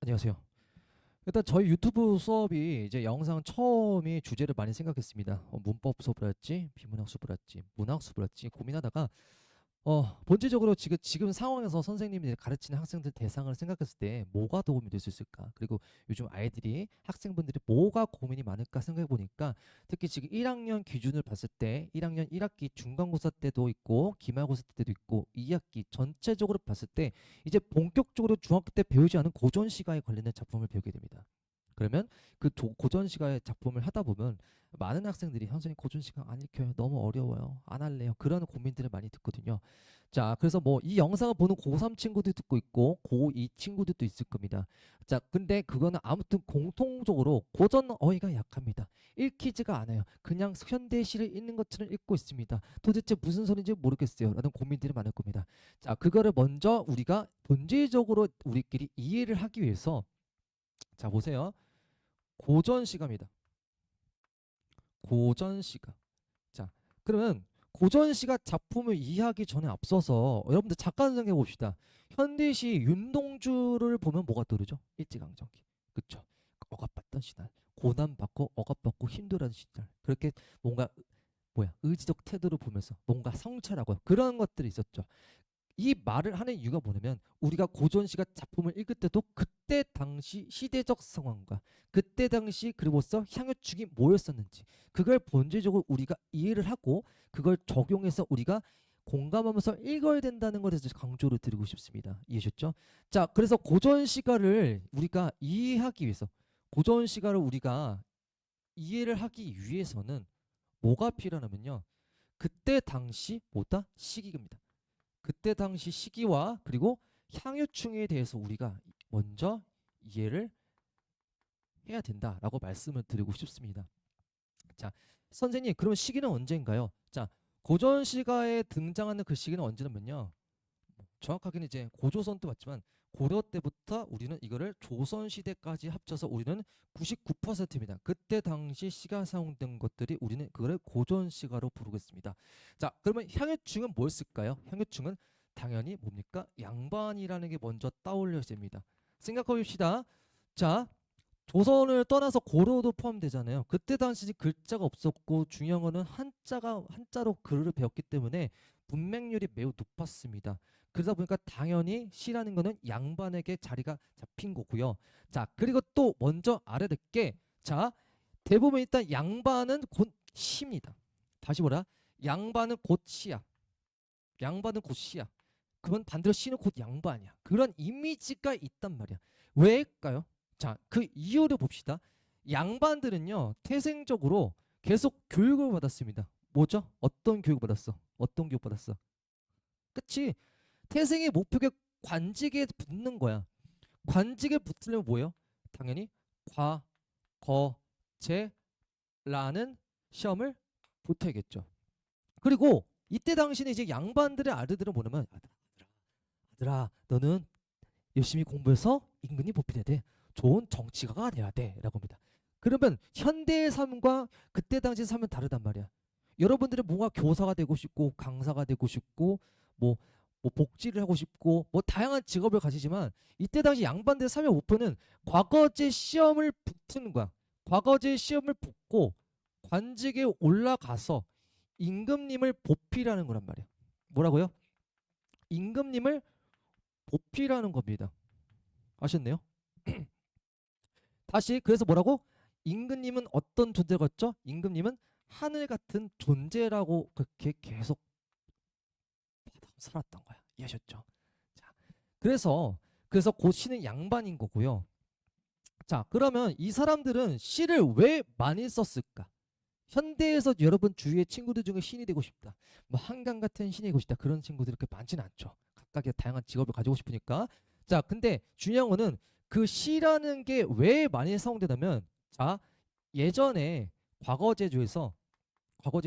안녕하세요. 일단 저희 유튜브 수업이 이제 영상 처음에 주제를 많이 생각했습니다. 문법 수업을 할지, 비문학 수업을 할지, 문학 수업을 할지 고민하다가 본질적으로 지금 상황에서 선생님이 가르치는 학생들 대상을 생각했을 때 뭐가 도움이 될 수 있을까? 그리고 요즘 아이들이 학생분들이 뭐가 고민이 많을까 생각해 보니까 특히 지금 1학년 기준을 봤을 때 1학년 1학기 중간고사 때도 있고 기말고사 때도 있고 2학기 전체적으로 봤을 때 이제 본격적으로 중학교 때 배우지 않은 고전 시가에 관련된 작품을 배우게 됩니다. 그러면 고전 시가의 작품을 하다 보면 많은 학생들이 선생님 고전 시간 안 읽혀요. 너무 어려워요. 안 할래요. 그런 고민들을 많이 듣거든요. 자, 그래서 뭐 이 영상을 보는 고3 친구도 듣고 있고 고2 친구들도 있을 겁니다. 자, 근데 그거는 아무튼 공통적으로 고전 어휘가 약합니다. 읽히지가 않아요. 그냥 현대시를 읽는 것처럼 읽고 있습니다. 도대체 무슨 소리인지 모르겠어요. 라는 고민들이 많을 겁니다. 자, 그거를 먼저 우리가 본질적으로 우리끼리 이해를 하기 위해서 자, 보세요. 고전시가입니다. 고전시가. 자, 그러면 고전시가 작품을 이해하기 전에 앞서서 여러분들 잠깐 생각해 봅시다. 현대시 윤동주를 보면 뭐가 떠오르죠? 일제강점기. 그쵸? 억압받던 시절. 고난받고 억압받고 힘들어하는 시절. 그렇게 뭔가 의지적 태도를 보면서 뭔가 성찰하고 그런 것들이 있었죠. 이 말을 하는 이유가 뭐냐면 우리가 고전시가 작품을 읽을 때도 그때 당시 시대적 상황과 그때 당시 그로부터 향유축이 뭐였었는지 그걸 본질적으로 우리가 이해를 하고 그걸 적용해서 우리가 공감하면서 읽어야 된다는 것에 대해서 강조를 드리고 싶습니다. 이해하셨죠? 자, 그래서 고전시가를 우리가 이해하기 위해서 고전시가를 우리가 이해를 하기 위해서는 뭐가 필요하냐면요. 그때 당시 뭐다? 시기입니다. 그때 당시 시기와 그리고 향유충에 대해서 우리가 먼저 이해를 해야 된다라고 말씀을 드리고 싶습니다. 자, 선생님, 그럼 시기는 언제인가요? 자, 고전 시가에 등장하는 그 시기는 언제냐면요. 정확하게는 이제 고조선 때 맞지만 고려 때부터 우리는 이거를 조선 시대까지 합쳐서 우리는 99%입니다. 그때 당시 시가 사용된 것들이 우리는 그거를 고전 시가로 부르겠습니다. 자, 그러면 향유충은 뭐였을까요? 향유충은 당연히 뭡니까? 양반이라는 게 먼저 떠올려집니다. 생각해 봅시다. 자, 조선을 떠나서 고려도 포함되잖아요. 그때 당시 글자가 없었고 중요한 거는 한자로 글을 배웠기 때문에 문맹률이 매우 높았습니다. 그러다 보니까 당연히 시라는 거는 양반에게 자리가 잡힌 거고요. 자, 그리고 또 먼저 알아야 될 게, 자, 대부분 일단 양반은 곧 시입니다. 다시 보라. 양반은 곧 시야. 양반은 곧 시야. 그건 반대로 시는 곧 양반이야. 그런 이미지가 있단 말이야. 왜일까요? 자, 그 이유를 봅시다. 양반들은요, 태생적으로 계속 교육을 받았습니다. 뭐죠? 어떤 교육 받았어? 어떤 교육 받았어? 그치? 태생의 목표가 관직에 붙는 거야. 관직에 붙으려면 뭐예요? 당연히 과, 거, 제, 라는 시험을 붙어야겠죠. 그리고 이때 당시는 이제 양반들의 아들들은 뭐냐면 아들아, 너는 열심히 공부해서 임금이 보필해야 돼. 좋은 정치가가 돼야 돼. 라고 합니다. 그러면 현대의 삶과 그때 당시 삶은 다르단 말이야. 여러분들은 뭔가 교사가 되고 싶고 강사가 되고 싶고 뭐, 뭐 복지를 하고 싶고 뭐 다양한 직업을 가지지만 이때 당시 양반들의 삶의 목표는 과거제 시험을 붙는 거야. 과거제 시험을 붙고 관직에 올라가서 임금님을 보필하는 거란 말이야. 뭐라고요? 임금님을 보필하는 겁니다. 아셨네요? 다시 그래서 뭐라고? 임금님은 어떤 존재가 죠 임금님은 하늘 같은 존재라고 그렇게 계속 살았던 거야. 이해하셨죠? 자, 그래서 고 시는 양반인 거고요. 자, 그러면 이 사람들은 시를 왜 많이 썼을까? 현대에서 여러분 주위의 친구들 중에 신이 되고 싶다. 뭐 한강 같은 신이 되고 싶다. 그런 친구들이 그렇게 많지는 않죠. 각각의 다양한 직업을 가지고 싶으니까. 자, 근데 중요한 거는 그 시라는 게 왜 많이 사용되냐면 자, 예전에 과거제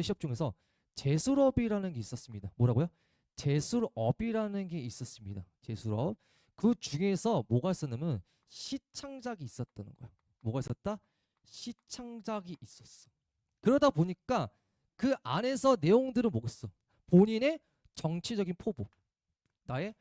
시업 중에서 제술업이라는 게 있었습니다. 뭐라고요? 제술업이라는 게 있었습니다. 제술업. 그 중에서 뭐가 있었냐면 시창작이 있었다는 거야. 뭐가 있었다? 시창작이 있었어. 그러다 보니까 그 안에서 내용들은 뭐겠어? 본인의 정치적인 포부, 나의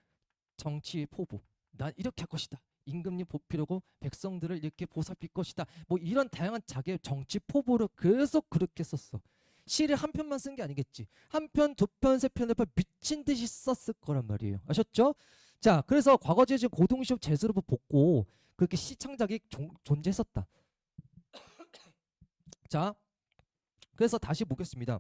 정치의 포부, 난 이렇게 할 것이다. 임금님 보필하고 백성들을 이렇게 보살필 것이다. 뭐 이런 다양한 자기의 정치 포부를 계속 그렇게 썼어. 시를 한 편만 쓴 게 아니겠지. 한 편, 두 편, 세 편, 네 편 미친 듯이 썼을 거란 말이에요. 아셨죠? 자, 그래서 과거제 고등시험 제수로 복고 그렇게 시 창작이 존재했었다. 자, 그래서 다시 보겠습니다.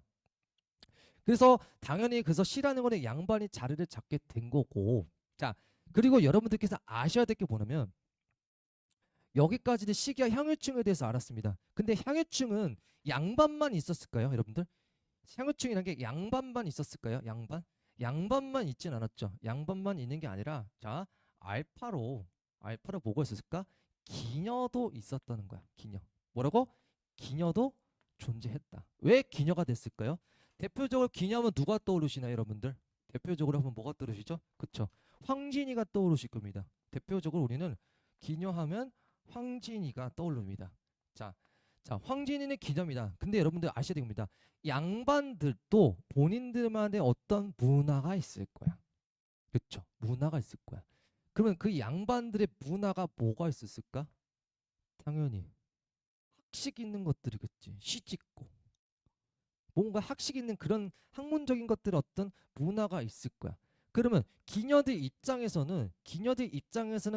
그래서 당연히 그래서 시라는 거는 양반이 자리를 잡게 된 거고, 자, 그리고 여러분들께서 아셔야 될 게 뭐냐면 여기까지는 시기와 향유증에 대해서 알았습니다. 근데 향유증은 양반만 있었을까요, 여러분들? 향유증이라는 게 양반만 있었을까요? 양반만 있진 않았죠. 양반만 있는 게 아니라, 자, 알파로 뭐가 있었을까? 기녀도 있었다는 거야. 기녀. 뭐라고? 기녀도 존재했다. 왜 기녀가 됐을까요? 대표적으로 기녀하면 누가 떠오르시나요, 여러분들? 대표적으로 하면 뭐가 떠오르시죠? 그쵸? 황진이가 떠오르실 겁니다. 대표적으로 우리는 기녀하면 황진이가 떠오릅니다. 자, 황진이는 기녀입니다. 근데 여러분들 아셔야 됩니다. 양반들도 본인들만의 어떤 문화가 있을 거야. 그쵸? 문화가 있을 거야. 그러면 그 양반들의 문화가 뭐가 있었을까? 당연히 학식 있는 것들이겠지. 시짓고 뭔가 학식 있는 그런 학문적인 것들 어떤 문화가 있을 거야. 그러면 기녀들 입장에서는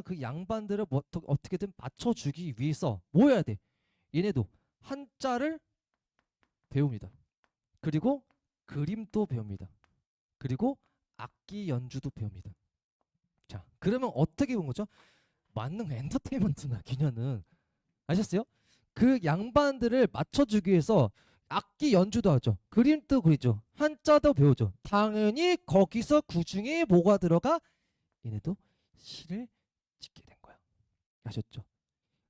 그 양반들을 뭐, 어떻게든 맞춰주기 위해서 뭐 해야 돼? 얘네도 한자를 배웁니다. 그리고 그림도 배웁니다. 그리고 악기 연주도 배웁니다. 자, 그러면 어떻게 본 거죠? 만능 엔터테인먼트나 기녀는 아셨어요? 그 양반들을 맞춰주기 위해서 악기 연주도 하죠. 그림도 그리죠. 한자도 배우죠. 당연히 거기서 그중에 뭐가 들어가? 얘네도 시를 짓게 된 거야. 아셨죠?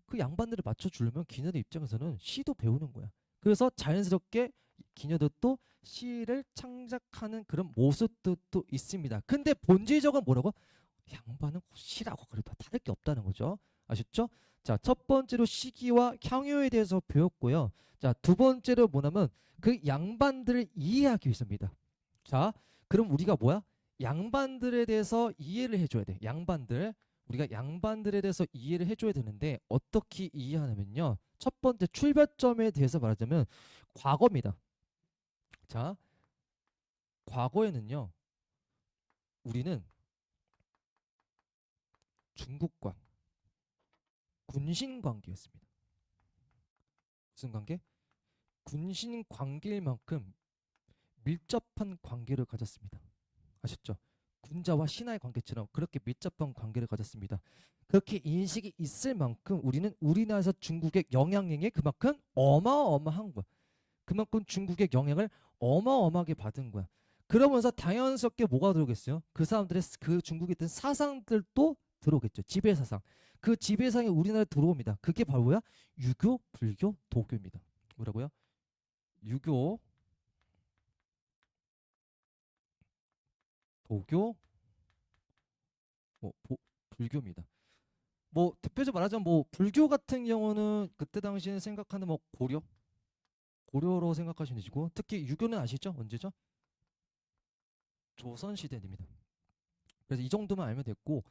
그 양반들을 맞춰주려면 기녀들 입장에서는 시도 배우는 거야. 그래서 자연스럽게 기녀들도 시를 창작하는 그런 모습도 있습니다. 근데 본질적은 뭐라고? 양반은 시라고 그래도 다를 게 없다는 거죠. 아셨죠? 자, 첫 번째로 시기와 향유에 대해서 배웠고요. 자, 두 번째로 뭐냐면 그 양반들을 이해하기 위해서입니다. 자, 그럼 우리가 뭐야? 양반들에 대해서 이해를 해줘야 돼. 우리가 양반들에 대해서 이해를 해줘야 되는데 어떻게 이해하냐면요. 첫 번째 출발점에 대해서 말하자면 과거입니다. 자, 과거에는요. 우리는 중국과 군신 관계였습니다. 무슨 관계? 군신 관계일 만큼 밀접한 관계를 가졌습니다. 아셨죠? 군자와 신하의 관계처럼 그렇게 밀접한 관계를 가졌습니다. 그렇게 인식이 있을 만큼 우리는 우리나라에서 중국의 영향력이 그만큼 어마어마한 거야. 그만큼 중국의 영향을 어마어마하게 받은 거야. 그러면서 자연스럽게 뭐가 들어오겠어요? 그 사람들의 그 중국에 있던 사상들도 들어오겠죠. 지배사상. 그 지배사상이 우리나라에 들어옵니다. 그게 바로 뭐야? 유교, 불교, 도교입니다. 뭐라고요? 유교, 도교, 뭐 불교입니다. 뭐 대표적으로 말하자면 뭐 불교 같은 경우는 그때 당시에 생각하는 뭐 고려로 생각하시면 되시고 특히 유교는 아시죠? 언제죠? 조선 시대입니다. 그래서 이 정도만 알면 됐고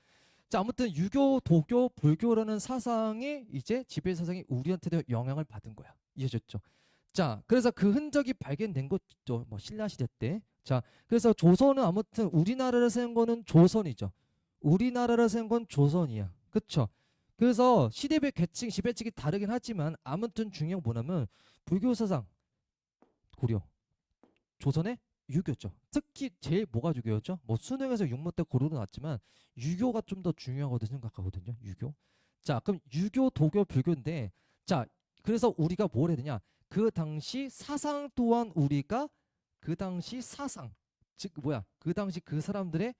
자 아무튼 유교, 도교, 불교라는 사상이 이제 지배 사상이 우리한테도 영향을 받은 거야. 이해하셨죠? 자 그래서 그 흔적이 발견된 거죠. 뭐 신라 시대 때. 자 그래서 조선은 아무튼 우리나라를 세운 거는 조선이죠. 우리나라를 세운 건 조선이야. 그쵸? 그래서 시대별 계층, 지배층이 다르긴 하지만 아무튼 중요한 건 뭐냐면 불교 사상 고려, 조선의 유교죠. 특히 제일 뭐가 중요하죠? 뭐 수능에서 육모 때 고려도 나왔지만 유교가 좀 더 중요하거든 생각하거든요. 유교. 자, 그럼 유교, 도교, 불교인데 자, 그래서 우리가 뭘 해야 되냐? 그 당시 사상 또한 우리가 그 당시 사상, 즉 뭐야? 그 당시 그 사람들의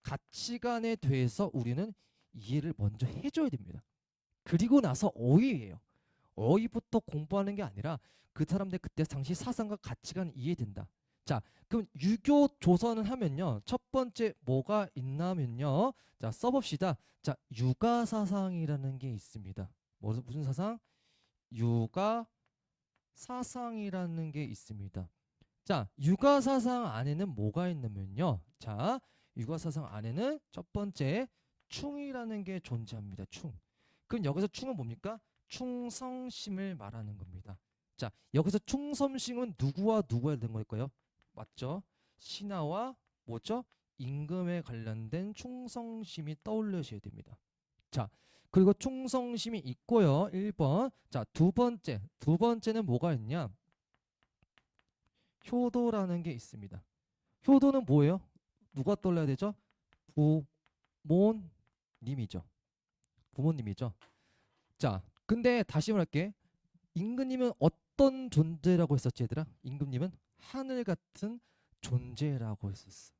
가치관에 대해서 우리는 이해를 먼저 해줘야 됩니다. 그리고 나서 어휘예요. 어휘부터 공부하는 게 아니라 그 사람들 그때 당시 사상과 가치관 이해된다. 자, 그럼 유교 조선은 하면요. 첫 번째 뭐가 있냐면요. 자, 써봅시다. 자, 육아 사상이라는 게 있습니다. 무슨 사상? 육아 사상이라는 게 있습니다. 자, 육아 사상 안에는 뭐가 있냐면요. 자, 육아 사상 안에는 첫 번째 충이라는 게 존재합니다. 충. 그럼 여기서 충은 뭡니까? 충성심을 말하는 겁니다. 자, 여기서 충성심은 누구와 누구에 된 걸까요? 맞죠? 신하와 뭐죠? 임금에 관련된 충성심이 떠올려셔야 됩니다. 자, 그리고 충성심이 있고요. 1번. 자, 두 번째는 뭐가 있냐? 효도라는 게 있습니다. 효도는 뭐예요? 누가 떠올려야 되죠? 부모님이죠. 부모님이죠. 자, 근데 다시 말할게. 임금님은 어떤 존재라고 했었지, 얘들아? 임금님은 하늘 같은 존재라고 했었어.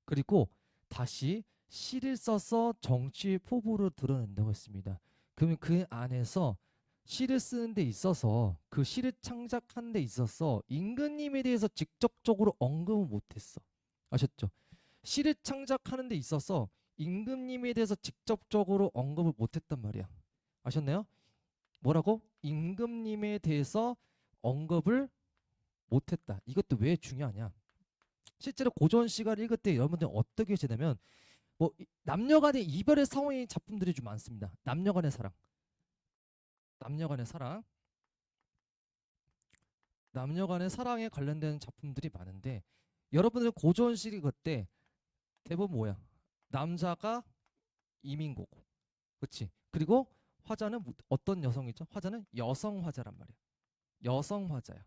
그리고 다시 시를 써서 정치 포부를 드러낸다고 했습니다. 그러면 그 안에서 시를 쓰는 데 있어서 그 시를 창작하는 데 있어서 임금님에 대해서 직접적으로 언급을 못했어. 아셨죠? 시를 창작하는 데 있어서 임금님에 대해서 직접적으로 언급을 못했단 말이야. 아셨나요? 뭐라고? 임금님에 대해서 언급을 못했다. 이것도 왜 중요하냐? 실제로 고전 시가를 읽을 때 여러분들 어떻게 하시냐면 뭐 남녀간의 이별의 상황의 작품들이 좀 많습니다. 남녀간의 사랑, 남녀간의 사랑, 남녀간의 사랑에 관련된 작품들이 많은데 여러분들 고전 시 읽을 때 대부분 뭐야? 남자가 이민고고, 그렇지? 그리고 화자는 어떤 여성이죠? 화자는 여성 화자란 말이야. 여성 화자야.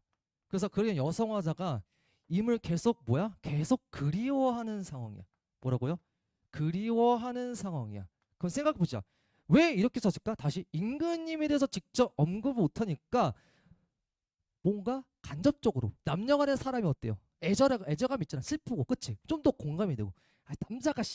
그래서 그런 여성 화자가 임을 계속 뭐야? 계속 그리워하는 상황이야. 뭐라고요? 그리워하는 상황이야. 그럼 생각해 보자. 왜 이렇게 썼을까? 다시 임금님에 대해서 직접 언급을 못하니까 뭔가 간접적으로 남녀간의 사람이 어때요? 애절감 있잖아. 슬프고, 그치? 좀 더 공감이 되고. 아,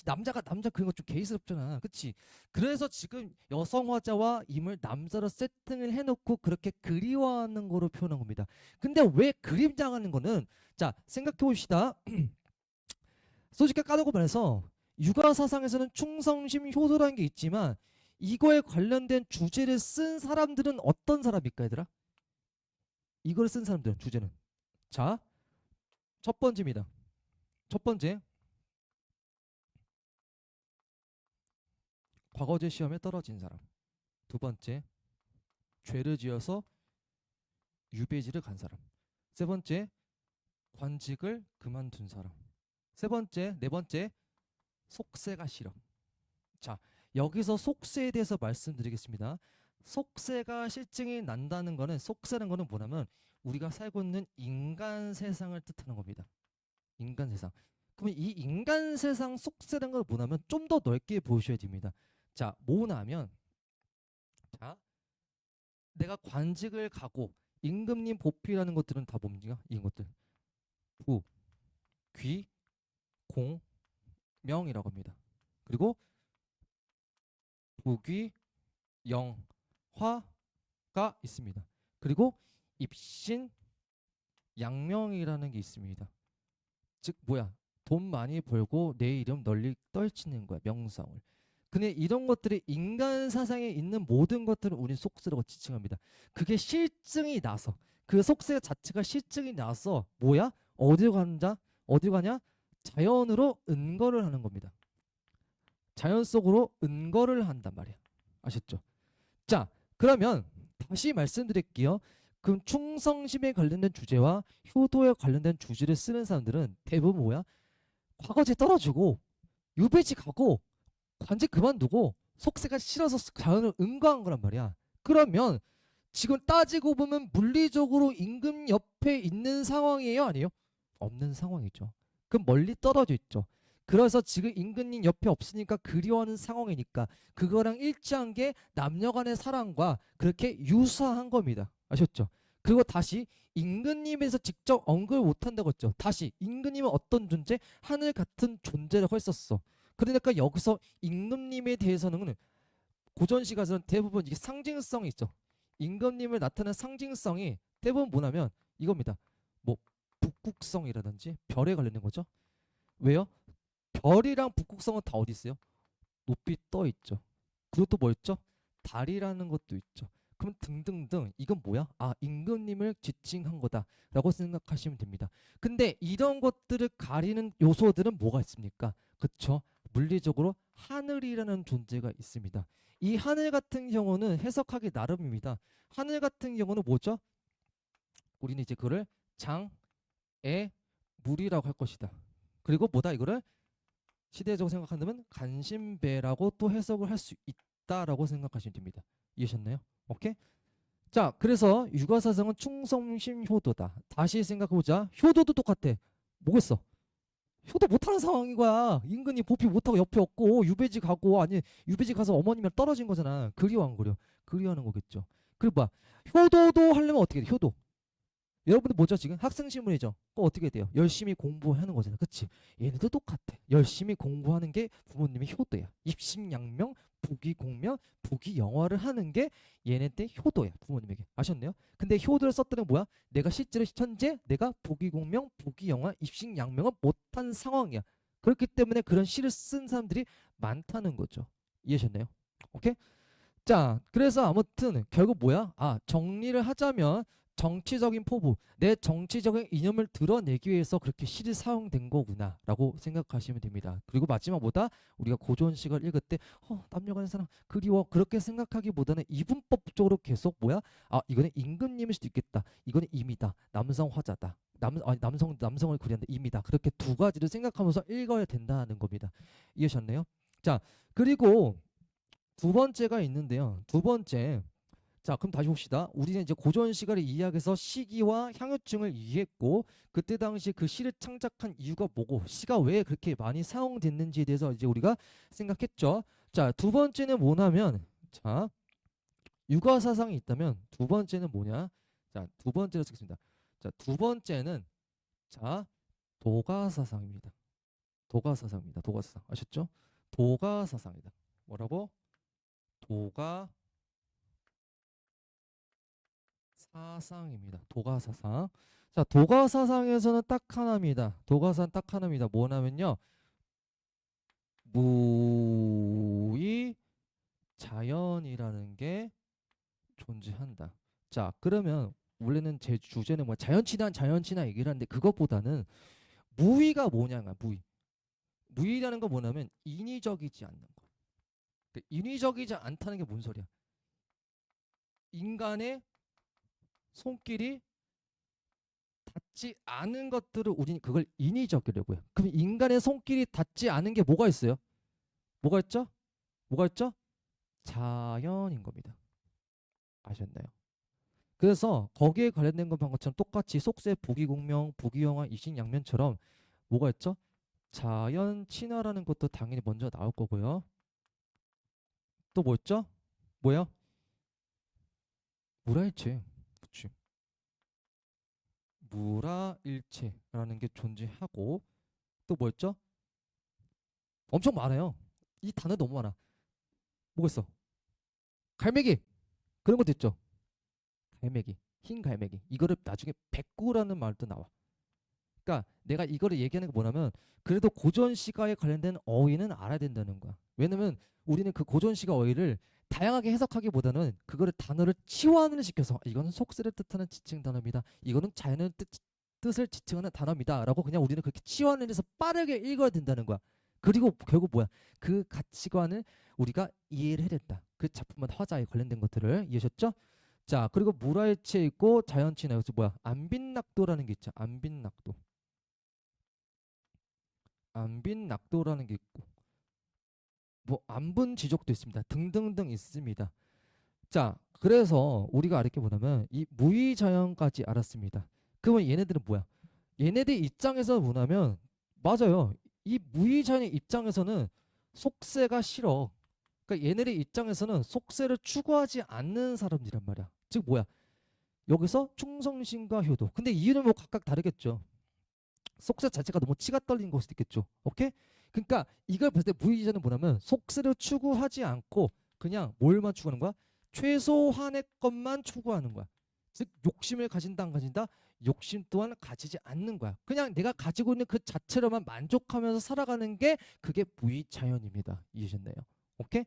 남자가 남자 그런 거 좀 게이스럽잖아, 그치? 그래서 지금 여성 화자와 임을 남자로 세팅을 해놓고 그렇게 그리워하는 거로 표현한 겁니다. 근데 왜 그림장하는 거는 자 생각해 봅시다. 솔직히 까놓고 말해서 육아 사상에서는 충성심 효도라는 게 있지만 이거에 관련된 주제를 쓴 사람들은 어떤 사람일까, 얘들아? 이걸 쓴 사람들은 주제는 자, 첫 번째입니다. 첫 번째, 과거제 시험에 떨어진 사람. 두 번째, 죄를 지어서 유배지를 간 사람. 세 번째, 관직을 그만둔 사람. 네 번째, 속세가 싫어. 자, 여기서 속세에 대해서 말씀드리겠습니다. 속세가 실증이 난다는 거는, 속세는 거는 뭐냐면 우리가 살고 있는 인간 세상을 뜻하는 겁니다. 인간 세상. 그러면 이 인간 세상 속세라는 건 뭐냐면 좀 더 넓게 보셔야 됩니다. 자, 뭐냐면 자, 내가 관직을 가고 임금님 보필하는 것들은 다 뭡니까? 이런 것들. 부, 귀, 공, 명이라고 합니다. 그리고 부귀, 영, 화가 있습니다. 그리고 입신, 양명이라는 게 있습니다. 즉 뭐야? 돈 많이 벌고 내 이름 널리 떨치는 거야, 명성을. 근데 이런 것들이 인간 사상에 있는 모든 것들을 우린 속세라고 지칭합니다. 그게 실증이 나서 그 속세 자체가 실증이 나서 뭐야? 어디로 가냐? 자연으로 은거를 하는 겁니다. 자연 속으로 은거를 한단 말이야. 아셨죠? 자, 그러면 다시 말씀드릴게요. 그럼 충성심에 관련된 주제와 효도에 관련된 주제를 쓰는 사람들은 대부분 뭐야? 과거제 떨어지고 유배지 가고 관직 그만두고 속세가 싫어서 자연을 응거한 거란 말이야. 그러면 지금 따지고 보면 물리적으로 임금 옆에 있는 상황이에요, 아니에요? 없는 상황이죠. 그럼 멀리 떨어져 있죠. 그래서 지금 임금님 옆에 없으니까 그리워하는 상황이니까 그거랑 일치한 게 남녀간의 사랑과 그렇게 유사한 겁니다. 아셨죠? 그리고 다시 임금님에서 직접 언급을 못한다고 했죠. 다시 임금님은 어떤 존재? 하늘 같은 존재라고 했었어. 그러니까 여기서 임금님에 대해서는 고전시 가서는 대부분 이게 상징성이 있죠. 임금님을 나타내는 상징성이 대부분 뭐냐면 이겁니다. 뭐 북극성이라든지 별에 관련된 거죠. 왜요? 별이랑 북극성은 다 어디 있어요? 높이 떠 있죠. 그것도 뭐 있죠? 달이라는 것도 있죠. 그럼 등등등 이건 뭐야? 아, 임금님을 지칭한 거다라고 생각하시면 됩니다. 근데 이런 것들을 가리는 요소들은 뭐가 있습니까? 그쵸? 물리적으로 하늘이라는 존재가 있습니다. 이 하늘 같은 경우는 해석하기 나름입니다. 하늘 같은 경우는 뭐죠? 우리는 이제 그거를 장애 물이라고 할 것이다. 그리고 뭐다 이거를 시대적으로 생각한다면 간신배라고 또 해석을 할 수 있다라고 생각하시면 됩니다. 이해하셨나요? 오케이? 자, 그래서 육아사상은 충성심 효도다. 다시 생각해보자. 효도도 똑같아. 뭐겠어? 효도 못하는 상황인 거야. 임금이 보피 못하고 옆에 없고 유배지 가고 아니 유배지 가서 어머님이랑 떨어진 거잖아. 그리워 안 그려? 그리워하는 거겠죠. 그리고 봐. 효도도 하려면 어떻게 돼? 효도. 여러분들 뭐죠 지금? 학생 신분이죠. 그거 어떻게 돼요? 열심히 공부하는 거잖아. 그치? 얘네도 똑같아. 열심히 공부하는 게 부모님의 효도야. 입심양명, 부귀공명, 부귀영화를 하는 게 얘네들 효도야. 부모님에게. 아셨네요? 근데 효도를 썼다는 게 뭐야? 내가 실제로 현재 내가 부귀공명, 부귀영화, 입심양명을 못한 상황이야. 그렇기 때문에 그런 시를 쓴 사람들이 많다는 거죠. 이해하셨나요? 오케이? 자, 그래서 아무튼 결국 뭐야? 아, 정리를 하자면 정치적인 포부, 내 정치적인 이념을 드러내기 위해서 그렇게 시를 사용된 거구나라고 생각하시면 됩니다. 그리고 마지막 뭐다? 우리가 고전시를 읽을 때 남녀 간의 사랑 그리워 그렇게 생각하기보다는 이분법적으로 계속 뭐야? 아, 이거는 임금님일 수도 있겠다. 이거는 임이다. 남성 화자다. 남성을 구리한다. 임이다. 그렇게 두 가지를 생각하면서 읽어야 된다는 겁니다. 이해하셨나요? 자, 그리고 두 번째가 있는데요. 두 번째. 자, 그럼 다시 봅시다. 우리는 이제 고전 시가를 이야기해서 시기와 향유증을 이해했고 그때 당시 그 시를 창작한 이유가 뭐고 시가 왜 그렇게 많이 사용됐는지에 대해서 이제 우리가 생각했죠. 자, 두 번째는 뭐냐면 자, 육아 사상이 있다면 두 번째는 뭐냐? 자, 두 번째로 쓰겠습니다. 자, 두 번째는 자, 도가 사상입니다. 도가 사상입니다. 도가 사상. 아셨죠? 도가 사상이다. 뭐라고? 도가 사상입니다. 도가사상. 자, 도가사상에서는 딱 하나입니다. 도가사상 딱 하나입니다. 뭐냐면요. 무의 자연이라는 게 존재한다. 자, 그러면 원래는 제 주제는 뭐 자연친화 얘기를 하는데 그것보다는 무의가 뭐냐가 무의. 무의라는 건 뭐냐면 인위적이지 않는 거. 인위적이지 않다는 게 뭔 소리야? 인간의 손길이 닿지 않은 것들을 우리는 그걸 인위적이라고 해요. 그럼 인간의 손길이 닿지 않은 게 뭐가 있어요? 뭐가 있죠? 뭐가 있죠? 자연인 겁니다. 아셨나요? 그래서 거기에 관련된 것처럼 똑같이 속세, 부귀공명, 부귀영화, 이신양면처럼 뭐가 있죠? 자연 친화라는 것도 당연히 먼저 나올 거고요. 또 뭐 있죠? 뭐야? 물화일체. 그치. 물화일체라는 게 존재하고 또 뭐 있죠? 엄청 많아요. 이 단어 너무 많아. 뭐가 있어? 갈매기 그런 것도 있죠. 갈매기 흰 갈매기 이거를 나중에 백구라는 말도 나와. 그러니까 내가 이거를 얘기하는 게 뭐냐면 그래도 고전 시가에 관련된 어휘는 알아야 된다는 거야. 왜냐면 우리는 그 고전 시가 어휘를 다양하게 해석하기보다는 그거를 단어를 치환을 시켜서 이거는 속세를 뜻하는 지칭 단어입니다. 이거는 자연의 뜻을 지칭하는 단어입니다. 라고 그냥 우리는 그렇게 치환을 해서 빠르게 읽어야 된다는 거야. 그리고 결국 뭐야? 그 가치관을 우리가 이해를 해야 된다. 그 작품만 화자에 관련된 것들을 이해하셨죠? 자, 그리고 물화일체 있고 자연친화 여기서 뭐야? 안빈낙도라는 게 있죠. 안빈낙도. 안빈낙도라는 게 있고 뭐 안분지족도 있습니다. 등등등 있습니다. 자, 그래서 우리가 알게 뭐냐면 이 무의자연까지 알았습니다. 그러면 얘네들은 뭐야? 얘네들 입장에서 뭐냐면 맞아요. 이 무의자연의 입장에서는 속세가 싫어. 그러니까 얘네들 입장에서는 속세를 추구하지 않는 사람들이란 말이야. 즉 뭐야? 여기서 충성심과 효도. 근데 이유는 뭐 각각 다르겠죠. 속세 자체가 너무 치가 떨리는 걸 수도 있겠죠. 오케이? 그러니까 이걸 봤을 때 무의자는 뭐냐면 속세를 추구하지 않고 그냥 뭘만 추구하는 거야? 최소한의 것만 추구하는 거야. 즉 욕심을 가진다 안 가진다? 욕심 또한 가지지 않는 거야. 그냥 내가 가지고 있는 그 자체로만 만족하면서 살아가는 게 그게 무의자연입니다. 이해하셨나요? 오케이?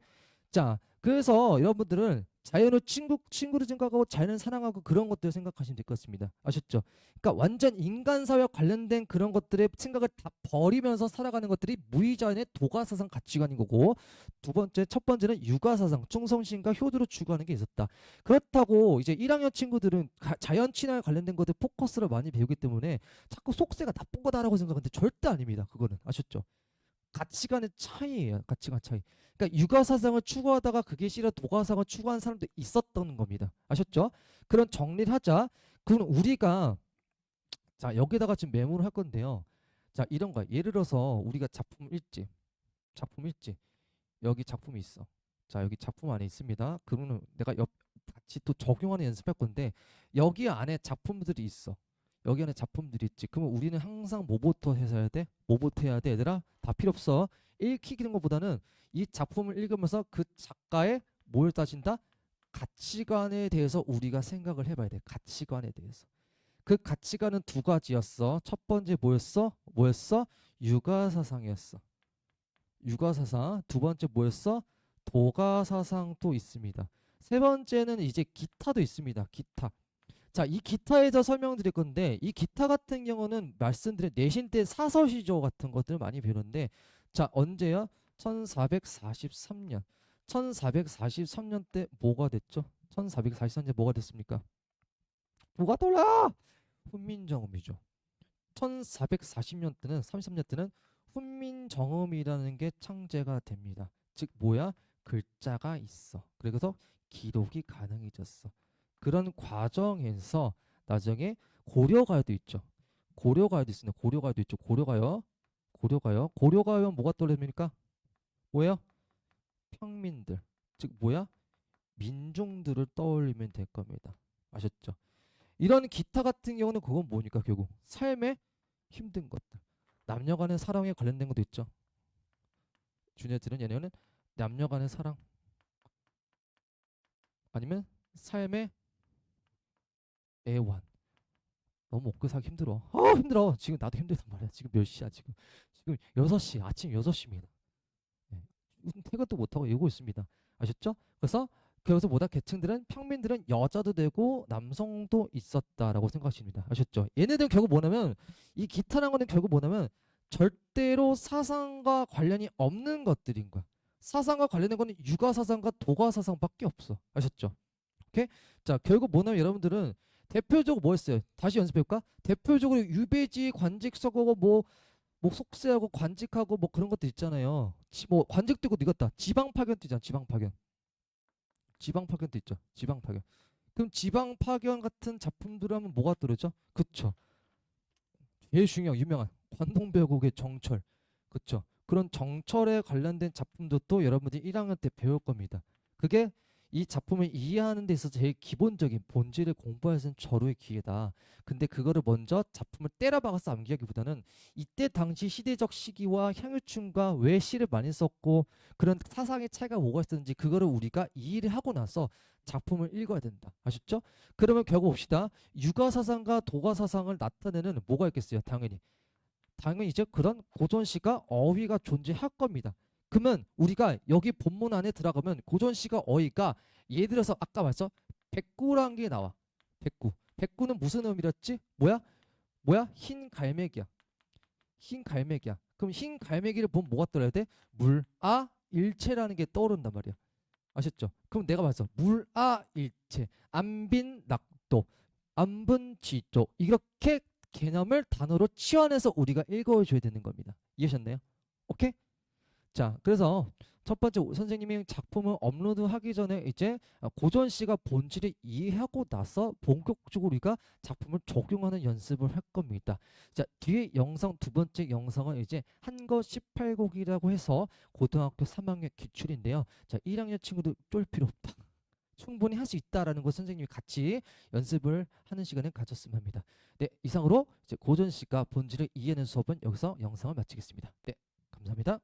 자, 그래서 여러분들은 자연을 친구로 생각하고 자연을 사랑하고 그런 것들 생각하시면 될 것 같습니다. 아셨죠? 그러니까 완전 인간 사회와 관련된 그런 것들의 생각을 다 버리면서 살아가는 것들이 무의자연의 도가사상 가치관인 거고, 첫 번째는 육아사상, 충성심과 효도로 추구하는 게 있었다. 그렇다고 이제 1학년 친구들은 자연 친화에 관련된 것들 포커스를 많이 배우기 때문에 자꾸 속세가 나쁜 거다라고 생각하는데 절대 아닙니다. 그거는 아셨죠? 가치관의 차이예요. 가치관 차이. 그러니까 육아 사상을 추구하다가 그게 싫어 도가상을 추구하는 사람도 있었던 겁니다. 아셨죠? 그런 정리를 하자. 그럼 우리가 자 여기다가 지금 메모를 할 건데요. 자 이런 거 예를 들어서 우리가 작품 읽지 여기 작품이 있어. 자 여기 작품 안에 있습니다. 그러면 내가 같이 또 적용하는 연습할 건데 여기 안에 작품들이 있어. 여기 안에 작품들이 있지. 그러면 우리는 항상 뭐부터 해야 돼? 뭐부터 해야 돼? 얘들아 다 필요 없어. 읽히는 것보다는 이 작품을 읽으면서 그 작가의 뭘 따진다? 가치관에 대해서 우리가 생각을 해봐야 돼. 가치관에 대해서. 그 가치관은 두 가지였어. 첫 번째 뭐였어? 뭐였어? 육아사상이었어. 육아사상. 두 번째 뭐였어? 도가사상도 있습니다. 세 번째는 이제 기타도 있습니다. 기타. 자, 이 기타에 서 설명드릴 건데 이 기타 같은 경우는 말씀드린 내신 때 사서시조 같은 것들을 많이 배우는데 자, 언제야? 1443년. 1443년 때 뭐가 됐죠? 1443년 때 뭐가 됐습니까? 뭐가 떠올라? 훈민정음이죠. 1440년 때는 33년 때는 훈민정음이라는 게 창제가 됩니다. 즉 뭐야? 글자가 있어. 그래서 기록이 가능해졌어. 그런 과정에서 나중에 고려가요도 있죠. 고려가요도 있습니다. 고려가요도 있죠. 고려가요. 고려가요. 고려가요는 뭐가 떠오릅니까? 뭐예요? 평민들. 즉 뭐야? 민중들을 떠올리면 될 겁니다. 아셨죠? 이런 기타 같은 경우는 그건 뭐니까 결국 삶의 힘든 것들. 남녀 간의 사랑에 관련된 것도 있죠. 주니어들은 얘네는 남녀 간의 사랑 아니면 삶의 애완. 너무 먹고 살기 힘들어. 힘들어. 지금 나도 힘들단 말이야. 지금 몇 시야 지금. 지금 6시 아침 6시입니다. 네. 퇴근도 못하고 이러고 있습니다. 아셨죠? 그래서 뭐다 계층들은 평민들은 여자도 되고 남성도 있었다라고 생각하십니다. 아셨죠? 얘네들 결국 뭐냐면 이 기타라는 거는 결국 뭐냐면 절대로 사상과 관련이 없는 것들인 거야. 사상과 관련된 거는 육아 사상과 도가 사상밖에 없어. 아셨죠? 오케이? 자, 결국 뭐냐면 여러분들은 대표적으로 뭐 했어요? 다시 연습해볼까? 대표적으로 유배지, 관직서고 뭐 속세하고 관직하고 뭐 그런 것도 있잖아요. 뭐 관직도 있고 이것다. 지방 파견도 있잖아. 지방 파견. 지방 파견도 있죠. 지방 파견. 그럼 지방 파견 같은 작품들 하면 뭐가 떠오르죠? 그쵸. 제일 중요한 유명한 관동배곡의 정철. 그쵸. 그런 정철에 관련된 작품도 또 여러분들이 1학년 때 배울 겁니다. 그게 이 작품을 이해하는 데 있어서 제일 기본적인 본질을 공부할 수 있는 절호의 기회다. 근데 그거를 먼저 작품을 때려박아서 암기하기보다는 이때 당시 시대적 시기와 향유층과 왜 시를 많이 썼고 그런 사상의 차이가 뭐가 있었는지 그거를 우리가 이해를 하고 나서 작품을 읽어야 된다. 아셨죠? 그러면 결국 봅시다. 육아사상과 도가사상을 나타내는 뭐가 있겠어요? 당연히 이제 그런 고전시가 어휘가 존재할 겁니다. 그러면 우리가 여기 본문 안에 들어가면 고전시가 어휘가 예를 들어서 아까 말했어 백구라는 게 나와. 백구는 무슨 의미였지? 뭐야? 흰 갈매기야. 흰 갈매기야. 그럼 흰 갈매기를 보면 뭐가 떠올라야 돼? 물아일체라는 게 떠오른단 말이야. 아셨죠? 그럼 내가 말했어 물아일체 안빈낙도 안분지조 이렇게 개념을 단어로 치환해서 우리가 읽어줘야 되는 겁니다. 이해하셨나요? 오케이? 자, 그래서 첫 번째 선생님이 작품을 업로드하기 전에 이제 고전 시가 본질을 이해하고 나서 본격적으로 우리가 작품을 적용하는 연습을 할 겁니다. 자, 뒤에 영상 두 번째 영상은 이제 한거 18곡이라고 해서 고등학교 3학년 기출인데요. 자, 1학년 친구도 쫄 필요 없다. 충분히 할 수 있다라는 거 선생님이 같이 연습을 하는 시간을 가졌으면 합니다. 네, 이상으로 이제 고전 시가 본질을 이해하는 수업은 여기서 영상을 마치겠습니다. 네, 감사합니다.